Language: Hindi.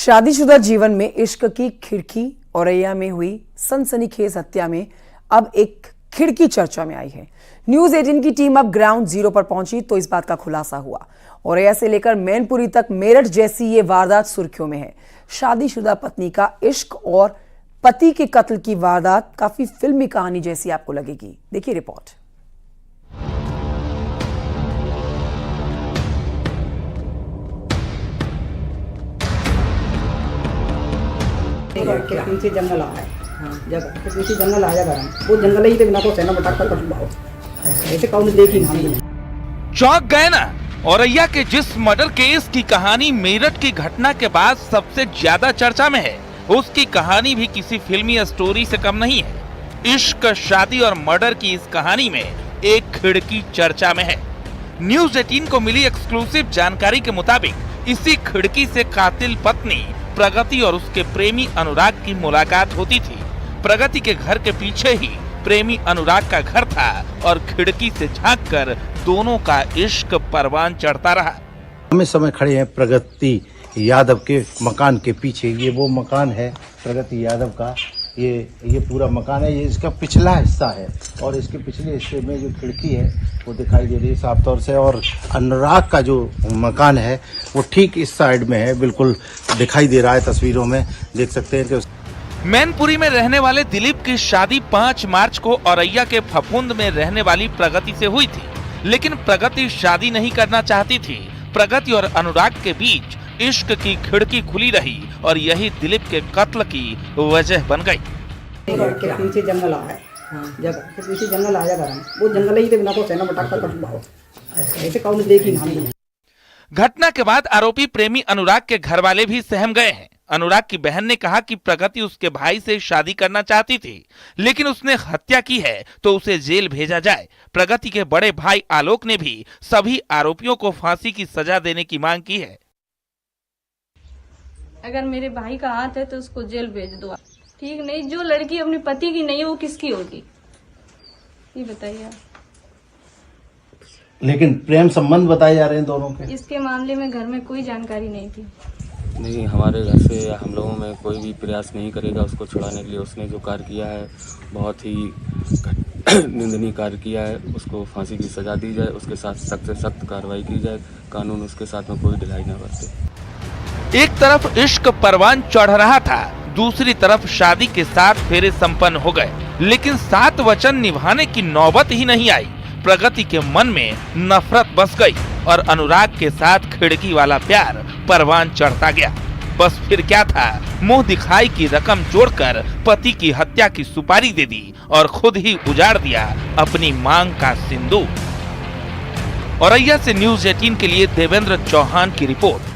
शादीशुदा जीवन में इश्क की खिड़की औरैया में हुई सनसनीखेज हत्या में अब एक खिड़की चर्चा में आई है। न्यूज 18 की टीम अब ग्राउंड जीरो पर पहुंची तो इस बात का खुलासा हुआ। औरैया से लेकर मैनपुरी तक मेरठ जैसी ये वारदात सुर्खियों में है। शादीशुदा पत्नी का इश्क और पति के कत्ल की वारदात काफी फिल्मी कहानी जैसी आपको लगेगी। देखिए रिपोर्ट। के पीछे जंगल आ है, जगह के पीछे जंगल आ जाएगा, वो जंगल ही बिना को सेना बटा कर कटवाओ, ऐसे कौन देखी हम चौंक गए ना। औरैया के जिस मर्डर केस की कहानी मेरठ की घटना के बाद सबसे ज्यादा चर्चा में है, उसकी कहानी भी किसी फिल्मी स्टोरी से कम नहीं है। इश्क, शादी और मर्डर की इस कहानी में एक खिड़की चर्चा में है। न्यूज 18 को मिली एक्सक्लूसिव जानकारी के मुताबिक इसी खिड़की से कातिल पत्नी प्रगति और उसके प्रेमी अनुराग की मुलाकात होती थी। प्रगति के घर के पीछे ही प्रेमी अनुराग का घर था और खिड़की से झांककर दोनों का इश्क परवान चढ़ता रहा। हम इस समय खड़े हैं प्रगति यादव के मकान के पीछे। ये वो मकान है प्रगति यादव का, ये पूरा मकान है। ये इसका पिछला हिस्सा है और इसके पिछले हिस्से में जो खिड़की है वो दिखाई दे रही है साफ तौर से। और अनुराग का जो मकान है वो ठीक इस साइड में है, बिल्कुल दिखाई दे रहा है, तस्वीरों में देख सकते हैं कि मैनपुरी में रहने वाले दिलीप की शादी 5 मार्च को औरैया के फफूंद में रहने वाली प्रगति से हुई थी, लेकिन प्रगति शादी नहीं करना चाहती थी। प्रगति और अनुराग के बीच इश्क की खिड़की खुली रही और यही दिलीप के कत्ल की वजह बन गई। के पीछे जंगल आ है, जगह के पीछे जंगल आ जाएगा, वो जंगल ही बिना को सेना बटा कर कटवाओ, ऐसे कौन देखी हम। घटना के बाद आरोपी प्रेमी अनुराग के घर वाले भी सहम गए हैं। अनुराग की बहन ने कहा कि प्रगति उसके भाई से शादी करना चाहती थी, लेकिन उसने हत्या की है तो उसे जेल भेजा जाए। प्रगति के बड़े भाई आलोक ने भी सभी आरोपियों को फांसी की सजा देने की मांग की है। अगर मेरे भाई का हाथ है तो उसको जेल भेज दो, ठीक नहीं। जो लड़की अपने पति की नहीं है वो किसकी होगी, ये बताइए। लेकिन प्रेम संबंध बताए जा रहे हैं दोनों के। इसके मामले में घर में कोई जानकारी नहीं थी। नहीं, हमारे घर से या हम लोगों में कोई भी प्रयास नहीं करेगा उसको छुड़ाने के लिए। उसने जो कार्य किया है बहुत ही निंदनीय कार्य किया है। उसको फांसी की सजा दी जाए, उसके साथ सख्त से सख्त कार्रवाई की जाए। कानून उसके साथ में कोई ढिलाई न बरते। एक तरफ इश्क परवान चढ़ रहा था, दूसरी तरफ शादी के 7 फेरे संपन्न हो गए, लेकिन 7 वचन निभाने की नौबत ही नहीं आई। प्रगति के मन में नफरत बस गई और अनुराग के साथ खिड़की वाला प्यार परवान चढ़ता गया। बस फिर क्या था, मुंह दिखाई की रकम जोड़कर पति की हत्या की सुपारी दे दी और खुद ही उजाड़ दिया अपनी मांग का सिंदूर। औरैया से न्यूज 18 के लिए देवेंद्र चौहान की रिपोर्ट।